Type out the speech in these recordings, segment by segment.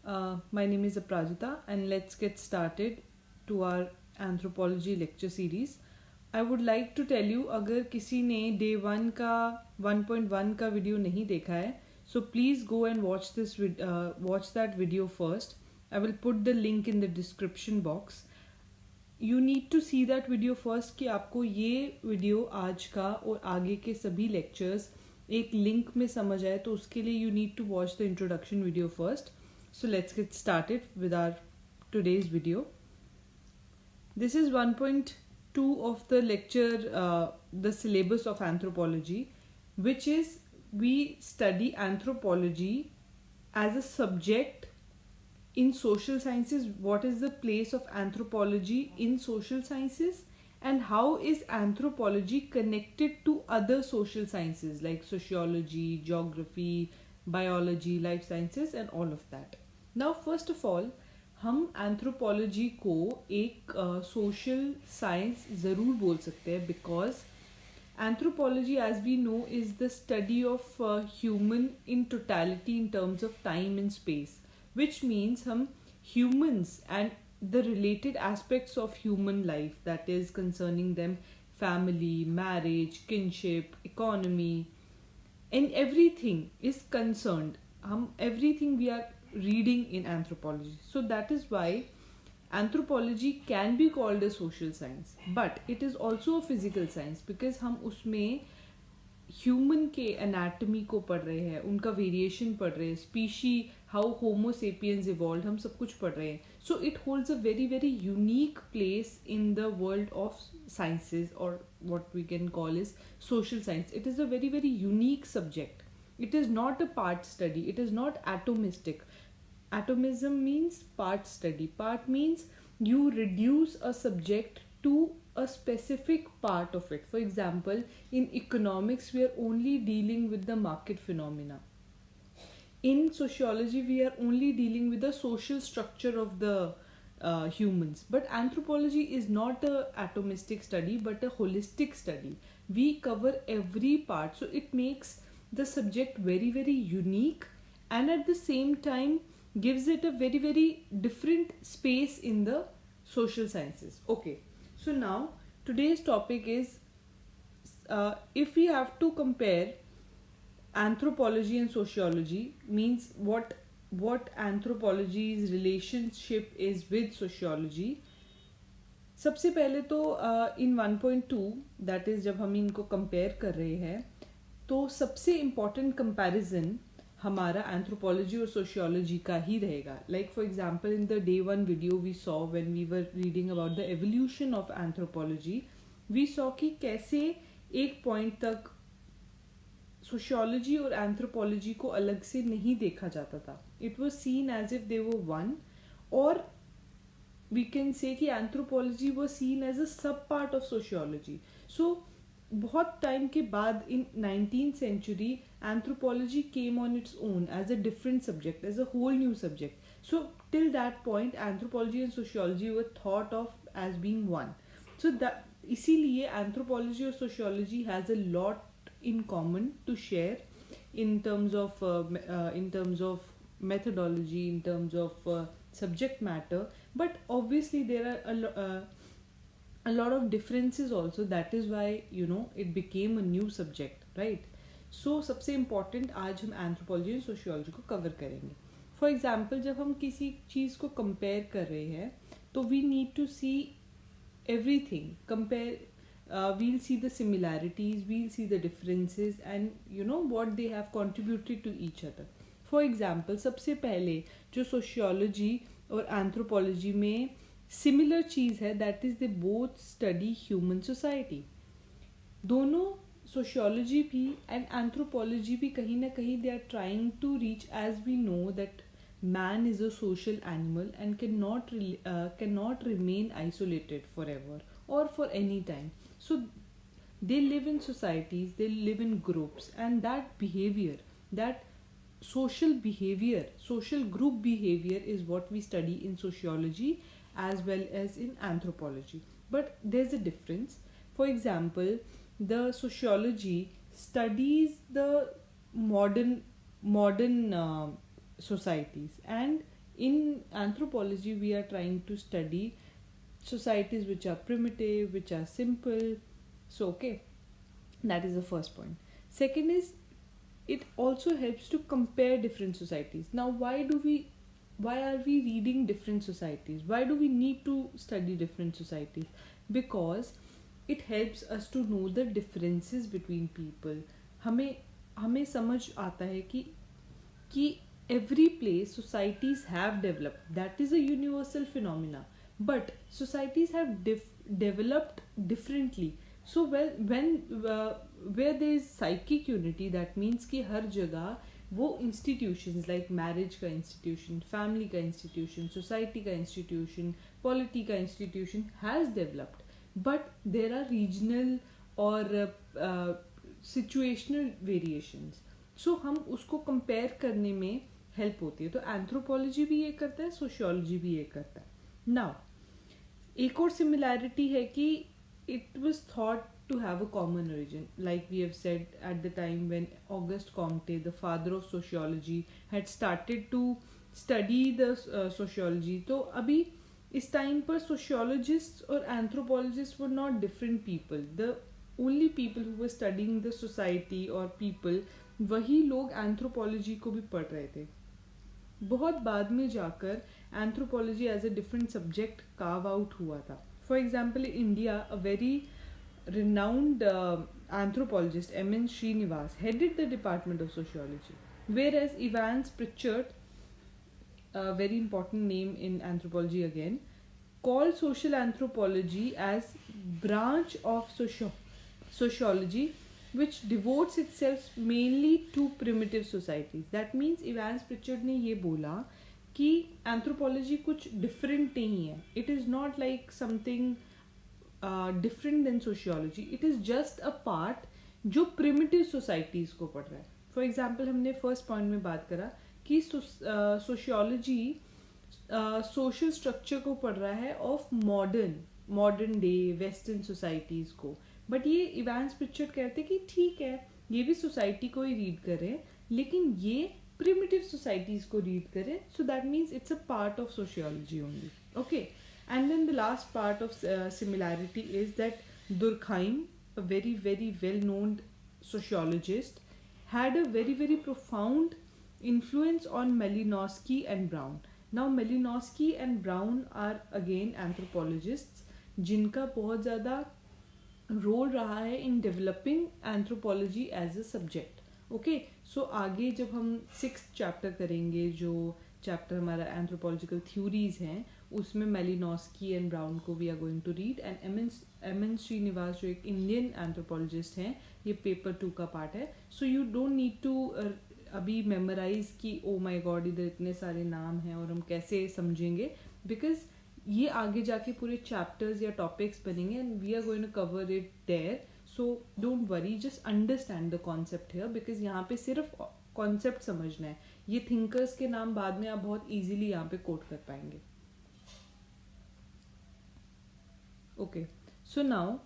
My name is Aprajita, and let's get started to our anthropology lecture series. I would like to tell you, अगर किसी ने day 1 का 1.1 का video नहीं देखा है, so please go and watch that video first. I will put the link in the description box. You need to see that video first कि आपको ये वीडियो आज का और आगे के सभी lectures एक लिंक में समझ आए, तो उसके लिए you need to watch the introduction video first. So let's get started with our today's video. This is 1.2 of the lecture, the syllabus of anthropology, which is we study anthropology as a subject in social sciences. What is the place of anthropology in social sciences, and how is anthropology connected to other social sciences like sociology, geography, biology, life sciences and all of that. Now first of all, हम anthropology को एक social science ज़रूर बोल सकते हैं, because anthropology, as we know, is the study of human in totality in terms of time and space, which means हम humans and the related aspects of human life, that is concerning them, family, marriage, kinship, economy, and everything is concerned. Everything we are reading in anthropology. So that is why anthropology can be called a social science, but it is also a physical science, because हम उसमें human के anatomy को पढ़ रहे हैं, उनका variation पढ़ रहे हैं, species, how Homo sapiens evolve, हम सब कुछ पढ़ रहे हैं. So it holds a very very unique place in the world of sciences, और what we can call is social science. It is a very very unique subject. It is not a part study. It is not atomistic. Atomism means part study. Part means you reduce a subject to a specific part of it. For example, in economics, we are only dealing with the market phenomena. In sociology, we are only dealing with the social structure of the humans. But anthropology is not a atomistic study, but a holistic study. We cover every part, so it makes the subject very very unique, and at the same time gives it a very very different space in the social sciences. Okay, so now today's topic is, if we have to compare anthropology and sociology, means what anthropology's relationship is with sociology. सबसे पहले तो इन 1.2, that is जब हम इनको compare कर रहे हैं, तो सबसे इम्पॉर्टेंट कंपैरिजन हमारा एंथ्रोपोलॉजी और सोशियोलॉजी का ही रहेगा. Like for example, in the day 1 video we saw when we were reading about the evolution of anthropology, we saw कि कैसे एक पॉइंट तक सोशियोलॉजी और एंथ्रोपोलॉजी को अलग से नहीं देखा जाता था. It was seen as if they were one, और we can say कि anthropology was seen as a sub part of sociology. So बहुत टाइम के बाद in 19th century anthropology came on its own as a different subject, as a whole new subject. So till that point anthropology and sociology were thought of as being one. So that इसीलिए anthropology और sociology has a lot in common to share in terms of methodology, in terms of subject matter, but obviously there are a lot of differences also. That is why it became a new subject, right? So सबसे important आज हम anthropology and sociology को cover करेंगे. For example, जब हम किसी चीज़ को compare कर रहे हैं, तो we need to see everything. We'll see the similarities, we'll see the differences, and what they have contributed to each other. For example, सबसे पहले जो sociology और anthropology में similar चीज़ है, that is they both study human society. दोनों sociology भी and anthropology भी कहीं ना कहीं they are trying to reach, as we know that man is a social animal and cannot remain isolated forever or for any time. So they live in societies, they live in groups, and that behavior, that social group behavior is what we study in sociology as well as in anthropology. But there's a difference. For example, the sociology studies the modern societies, and In anthropology, we are trying to study societies which are primitive, which are simple. So, okay, that is the first point. Second is, it also helps to compare different societies. Now, why are we reading different societies? Why do we need to study different societies? Because it helps us to know the differences between people. हमें हमें समझ आता है कि every place societies have developed. That is a universal phenomena. But societies have developed differently. So where there is psychic unity, that means कि हर जगह वो institutions like marriage का institution, family का institution, society का institution, polity का institution has developed. But there are regional or situational variations. So हम उसको compare करने में help होती है. तो anthropology भी ये करता है, sociology भी ये करता है. Now, एक और similarity है कि it was thought to have a common origin, like we have said at the time when Auguste Comte, the father of sociology, had started to study the sociology. तो अभी इस टाइम पर sociologists और anthropologists were not different people. The only people who were studying the society or people, वही लोग anthropology को भी पढ़ रहे थे. बहुत बाद में जाकर anthropology as a different subject carve out हुआ था. For example, in India, a very renowned anthropologist, M.N. Srinivas, headed the Department of Sociology, whereas Evans Pritchard, a very important name in anthropology again, called social anthropology as branch of sociology which devotes itself mainly to primitive societies. That means Evans Pritchard ने ये बोला कि anthropology कुछ different नहीं है. It is not like something different than sociology. It is just a part जो primitive societies को पढ़ रहा है. For example, हमने first point में बात करा कि sociology social structure को पढ़ रहा है of modern day western societies को. बट ये इवांस पिक्चर्ड कहते कि ठीक है, ये भी सोसाइटी को ही रीड करें, लेकिन ये प्रिमिटिव सोसाइटीज को रीड करें. So that means it's a part of sociology only. Okay, and then the last part of similarity is that Durkheim, a very well known sociologist, had a very profound influence on Malinowski and Brown. Now Malinowski and Brown are again anthropologists जिनका बहुत ज़्यादा role रहा है in developing anthropology as a subject. Okay, so आगे जब हम 6th chapter करेंगे, जो चैप्टर हमारा एंथ्रोपोलॉजिकल थ्योरीज हैं, उसमें मेलिनोस्की एंड ब्राउन को we are going to read. And M N. Srinivas जो एक इंडियन एंथ्रोपोलॉजिस्ट हैं, ये पेपर 2 का पार्ट है. So you don't need to अभी मेमोराइज कि ओ माई गॉड इधर इतने सारे नाम हैं और हम कैसे समझेंगे, बिकॉज ये आगे जाके पूरे चैप्टर्स या टॉपिक्स बनेंगे and we are going to cover it there. So don't worry, just understand the concept here, because यहाँ पे सिर्फ कॉन्सेप्ट समझना है. ये थिंकर्स के नाम बाद में आप बहुत इजीली यहाँ पे कोट कर पाएंगे. Okay, so now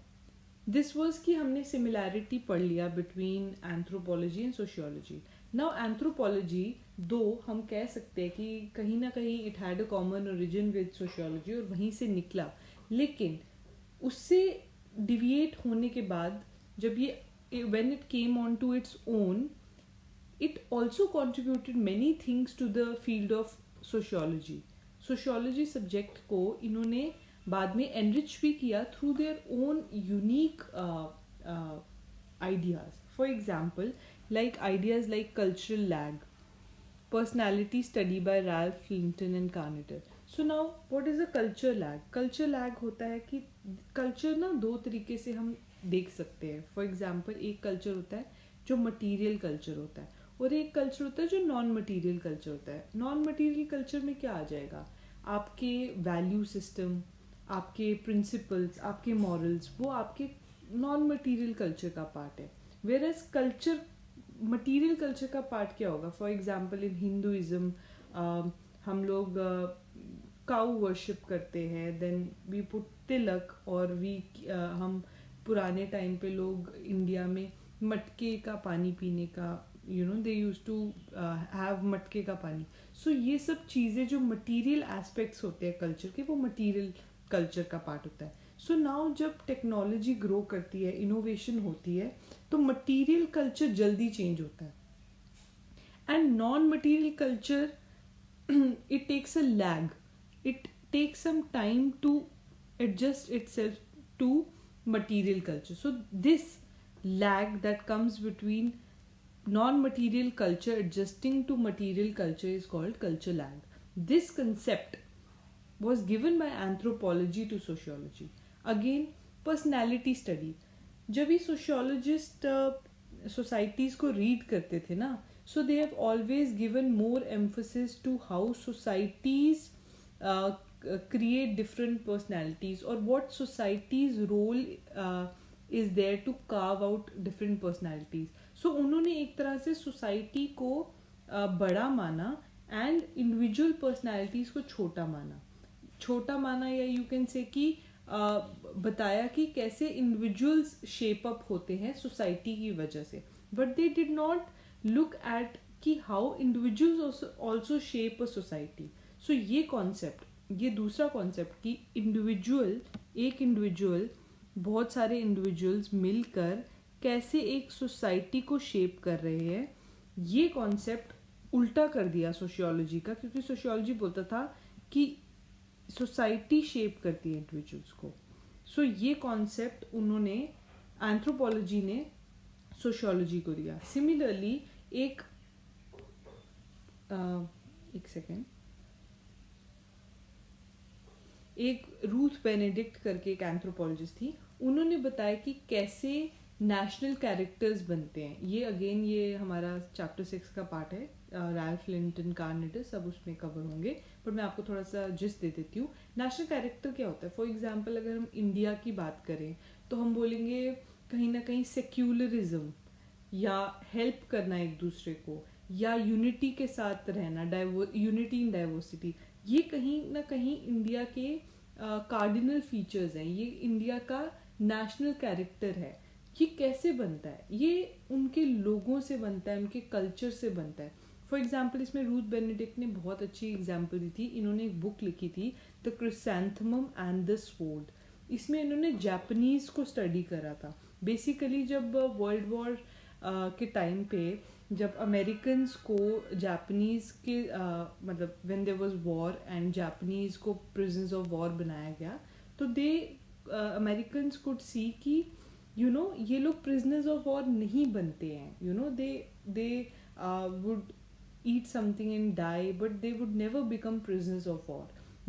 this was कि हमने सिमिलैरिटी पढ़ लिया between anthropology and sociology. Now anthropology, दो हम कह सकते हैं कि कहीं ना कहीं it had a common origin with sociology और वहीं से निकला, लेकिन उससे डिविएट होने के बाद जब ये when it came on to its own, it also contributed many things to the field of sociology. Sociology subject को इन्होंने बाद में एनरिच भी किया through their own unique ideas. For example, like ideas like cultural lag, personality study by Ralph Linton and Carniter. So now what is a culture lag? Culture lag होता है कि culture ना दो तरीके से हम देख सकते हैं. For example, एक culture होता है जो material culture होता है और एक culture होता है जो non material culture होता है. Non material culture में क्या आ जाएगा? आपके value system, आपके principles, आपके morals, वो आपके non material culture का part है. Whereas culture, मटीरियल कल्चर का पार्ट क्या होगा? फॉर एग्जाम्पल, इन हिंदुइज्म हम लोग काउ वर्शिप करते हैं, देन वी पुट तिलक, और हम पुराने टाइम पे लोग इंडिया में मटके का पानी पीने का दे यूज टू हैव मटके का पानी. सो ये सब चीज़ें जो मटीरियल एस्पेक्ट्स होते हैं कल्चर के, वो मटीरियल कल्चर का पार्ट होता है. सो नाउ जब टेक्नोलॉजी ग्रो करती है, इनोवेशन होती है, तो मटीरियल कल्चर जल्दी चेंज होता है. And non material culture, it takes a lag. It takes some time to adjust itself to material culture. So this lag that comes between non-material culture adjusting to material culture is called culture lag. This concept was given by anthropology to sociology. Again, personality study. जब ये sociologist societies को read करते थे ना, so they have always given more emphasis to how societies create different personalities, or what society's role is there to carve out different personalities. So उन्होंने एक तरह से society को बड़ा माना and individual personalities को छोटा माना, या यू कैन से कि बताया कि कैसे इंडिविजुअल्स शेप अप होते हैं सोसाइटी की वजह से. But they did not look at कि how individuals also shape a society. So ये कॉन्सेप्ट, ये दूसरा कॉन्सेप्ट कि एक इंडिविजुअल बहुत सारे इंडिविजुअल्स मिलकर कैसे एक सोसाइटी को शेप कर रहे हैं, ये कॉन्सेप्ट उल्टा कर दिया सोशियोलॉजी का. क्योंकि सोशियोलॉजी बोलता था कि सोसाइटी शेप करती है इंडिविजुअल्स को. सो ये कॉन्सेप्ट उन्होंने, एंथ्रोपोलॉजी ने सोशियोलॉजी को दिया. सिमिलरली एक सेकेंड, एक रूथ बेनेडिक्ट करके एक एंथ्रोपोलॉजिस्ट थी, उन्होंने बताया कि कैसे नेशनल कैरेक्टर्स बनते हैं. ये अगेन ये हमारा चैप्टर 6 का पार्ट है. रैल्फ लिंटन, कार्नेटर सब उसमें कवर होंगे, पर मैं आपको थोड़ा सा जिस्ट दे देती हूँ. नेशनल कैरेक्टर क्या होता है? फॉर एग्जांपल अगर हम इंडिया की बात करें तो हम बोलेंगे कहीं ना कहीं सेक्युलरिज्म, या हेल्प करना एक दूसरे को, या यूनिटी के साथ रहना, यूनिटी इन डाइवर्सिटी. ये कहीं ना कहीं इंडिया के कार्डिनल फीचर्स हैं. ये इंडिया का नेशनल कैरेक्टर है. ये कैसे बनता है? ये उनके लोगों से बनता है, उनके कल्चर से बनता है. फॉर एग्जाम्पल इसमें रूथ बेनेडिक्ट ने बहुत अच्छी एग्जाम्पल दी थी. इन्होंने एक बुक लिखी थी, द क्रिसैंथमम एंड द स्वॉर्ड. इसमें इन्होंने जापानीज को स्टडी करा था. बेसिकली जब वर्ल्ड वॉर के टाइम पे जब अमेरिकन्स को जापानीज के मतलब when there was war and Japanese को प्रिजनर्स ऑफ वॉर बनाया गया, तो दे अमेरिकन्स कुड सी कि ये लोग प्रिजनर्स ऑफ वॉर नहीं बनते हैं. They would eat something and die, but they would never become prisoners of war.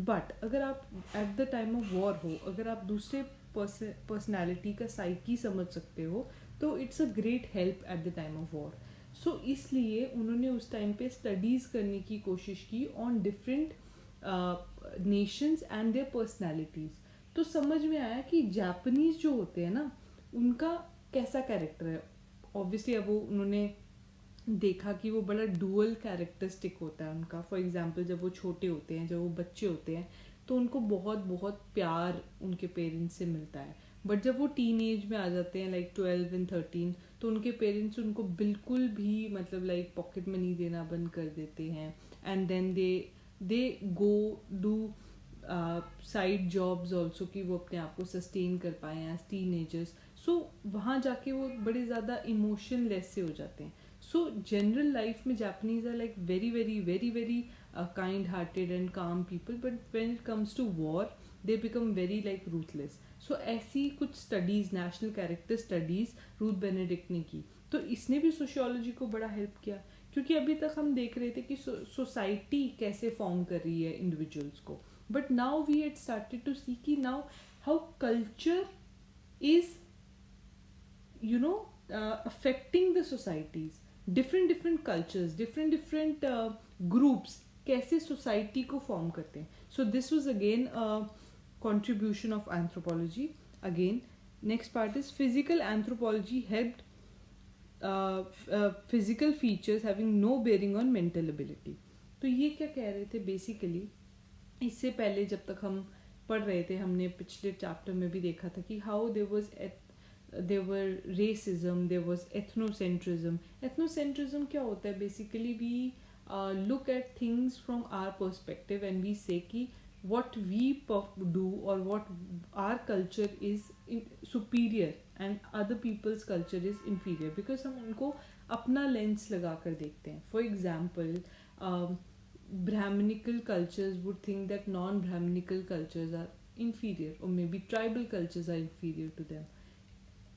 But अगर आप at the time of war हो, अगर आप दूसरे personality का psyche समझ सकते हो, तो it's a great help at the time of war. So इसलिए उन्होंने उस टाइम पे studies करने की कोशिश की on different nations and their personalities. तो समझ में आया कि जापानीज जो होते हैं ना, उनका कैसा कैरेक्टर है. ऑब्वियसली अब वो उन्होंने देखा कि वो बड़ा डुअल कैरेक्टरिस्टिक होता है उनका. फॉर एग्जांपल जब वो छोटे होते हैं, जब वो बच्चे होते हैं, तो उनको बहुत बहुत प्यार उनके पेरेंट्स से मिलता है. बट जब वो टीन एज में आ जाते हैं, लाइक 12 and 13, तो उनके पेरेंट्स उनको बिल्कुल भी मतलब लाइक पॉकेट मनी देना बंद कर देते हैं. And then they go do side jobs also कि वो अपने आप को सस्टेन कर पाए एज टीनेजर्स. सो वहाँ जाके वो बड़े ज़्यादा इमोशनलेस से हो जाते हैं. So general life में Japanese are like very very very very kind-hearted and calm people, but when it comes to war, they become very like ruthless. So ऐसी कुछ studies, national character studies, Ruth Benedict ने की. तो इसने भी sociology को बड़ा हेल्प किया, क्योंकि अभी तक हम देख रहे थे कि सोसाइटी कैसे फॉर्म कर रही है इंडिविजुअल्स को. But now we had started to see कि now how culture is affecting the societies. different cultures, different groups कैसे society को form करते हैं. So this was again a contribution of anthropology. Again, next part is physical anthropology helped physical features having no bearing on mental ability. तो ये क्या कह रहे थे बेसिकली, इससे पहले जब तक हम पढ़ रहे थे, हमने पिछले चैप्टर में भी देखा था कि how there was there were racism, there was ethnocentrism. Ethnocentrism क्या होता है? Basically we look at things from our perspective and we say कि what we do or what our culture is superior and other people's culture is inferior, because हम उनको अपना lens लगा कर देखते हैं. For example, Brahminical cultures would think that non-Brahminical cultures are inferior, or maybe tribal cultures are inferior to them.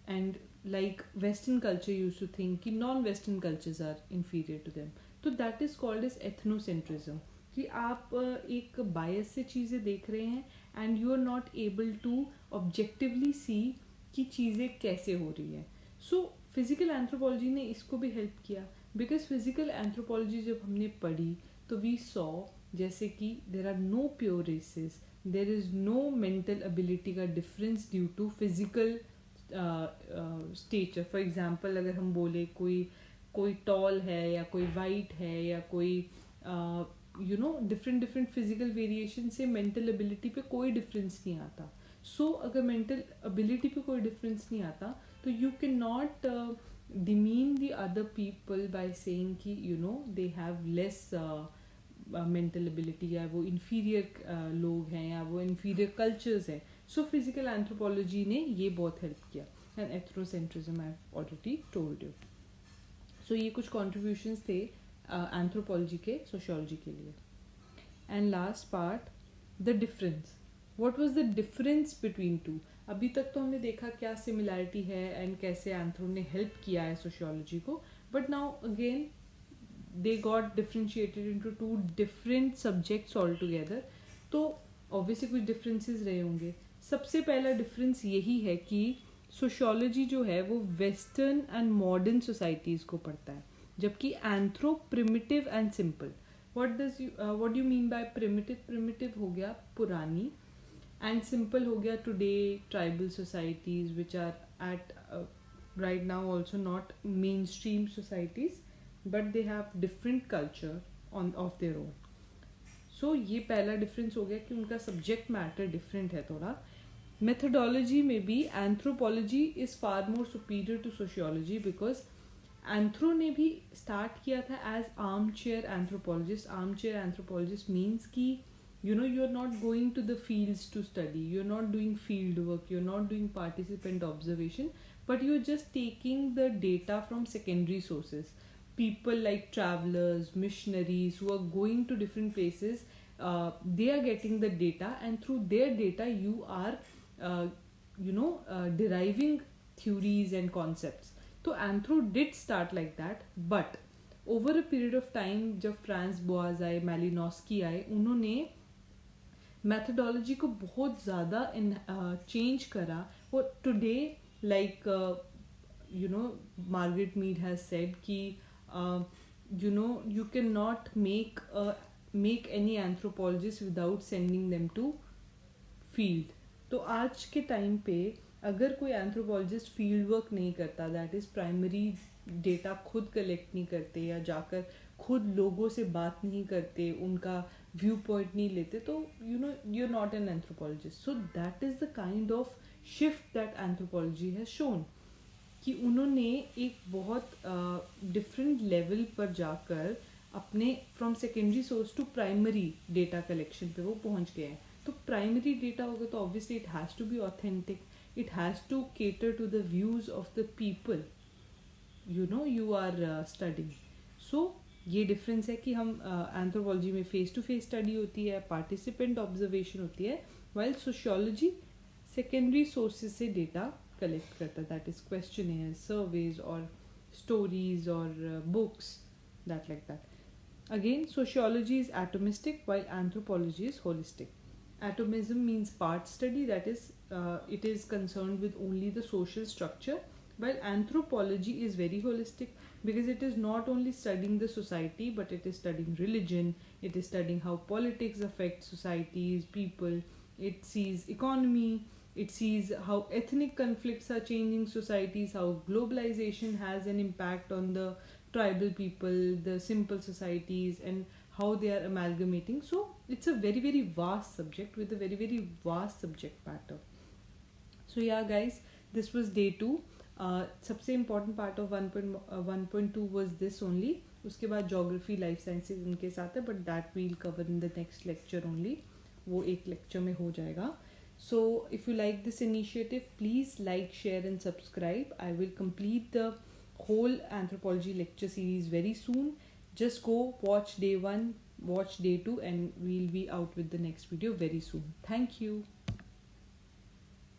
And like Western culture used to think कि non-Western cultures are inferior to them. तो that is called as ethnocentrism, कि आप एक bias से चीज़ें देख रहे हैं and you are not able to objectively see कि चीज़ें कैसे हो रही हैं. So physical anthropology ने इसको भी help किया, because physical anthropology जब हमने पढ़ी तो we saw जैसे कि there are no pure races, there is no mental ability का difference due to physical stature. For example, अगर हम बोले कोई tall है या कोई white है या कोई different physical variation से mental ability पे कोई difference नहीं आता. So अगर mental ability पे कोई difference नहीं आता तो you cannot demean the other people by saying कि they have less mental ability या वो inferior लोग हैं या वो inferior cultures हैं. So physical anthropology ने ये बहुत help किया, and ethnocentrism I have already told you. So ये कुछ contributions थे anthropology के sociology के लिए. And last part, the difference. What was the difference between two? अभी तक तो हमने देखा क्या similarity है and कैसे anthro ने help किया है sociology को, but now again they got differentiated into two different subjects altogether. तो obviously कुछ differences रहे होंगे. सबसे पहला difference यही है कि sociology जो है वो western and modern societies को पढ़ता है, जबकि anthro primitive and simple. What do you mean by primitive? Primitive हो गया पुरानी, and simple हो गया today tribal societies which are at right now also not mainstream societies, but they have different culture of their own. So ये पहला difference हो गया कि उनका subject matter different है थोड़ा. Methodology में भी anthropology is far more superior to sociology, because anthro ने भी start किया था as armchair anthropologist. Armchair anthropologist means कि you're not going to the fields to study, you're not doing field work, you're not doing participant observation, but you're just taking the data from secondary sources. People like travelers, missionaries who are going to different places, they are getting the data, and through their data you are deriving theories and concepts. So anthro did start like that, but over a period of time जब France Boaz आए, मालिनोस्की आए, उन्होंने methodology को बहुत ज़्यादा change करा. और today like Margaret Mead has said कि you cannot make any anthropologist without sending them to field. तो आज के टाइम पे अगर कोई एंथ्रोपोलॉजिस्ट फील्ड वर्क नहीं करता, दैट इज़ प्राइमरी डेटा खुद कलेक्ट नहीं करते या जाकर खुद लोगों से बात नहीं करते, उनका व्यू पॉइंट नहीं लेते, तो you are not an anthropologist. So that is the kind of shift that anthropology has shown, कि उन्होंने एक बहुत डिफरेंट लेवल पर जाकर अपने from secondary source to primary data collection पे वो पहुंच गए हैं. तो प्राइमरी डेटा होगा तो obviously it has to be authentic, it has to cater to the views of the people you are studying. So ये difference है कि हम anthropology में face to face study होती है, participant observation होती है, while sociology secondary sources से data collect करता है, that is questionnaires, surveys or stories or books, that like that. Again, sociology is atomistic while anthropology is holistic. Atomism means part study, that is it is concerned with only the social structure, while anthropology is very holistic because it is not only studying the society but it is studying religion, it is studying how politics affect societies, people, it sees economy, it sees how ethnic conflicts are changing societies, how globalization has an impact on the tribal people, the simple societies, and how they are amalgamating. So it's a very very vast subject with a very very vast subject matter. So yeah guys, This was day 2. सबसे important part of 1.2 was this only. उसके बाद geography, life sciences इनके साथ है, but that we'll cover in the next lecture only. वो एक lecture में हो जाएगा. So if you like this initiative, please like, share and subscribe. I will complete the whole anthropology lecture series very soon. Just go watch day 1, watch day 2, and we'll be out with the next video very soon. Thank you.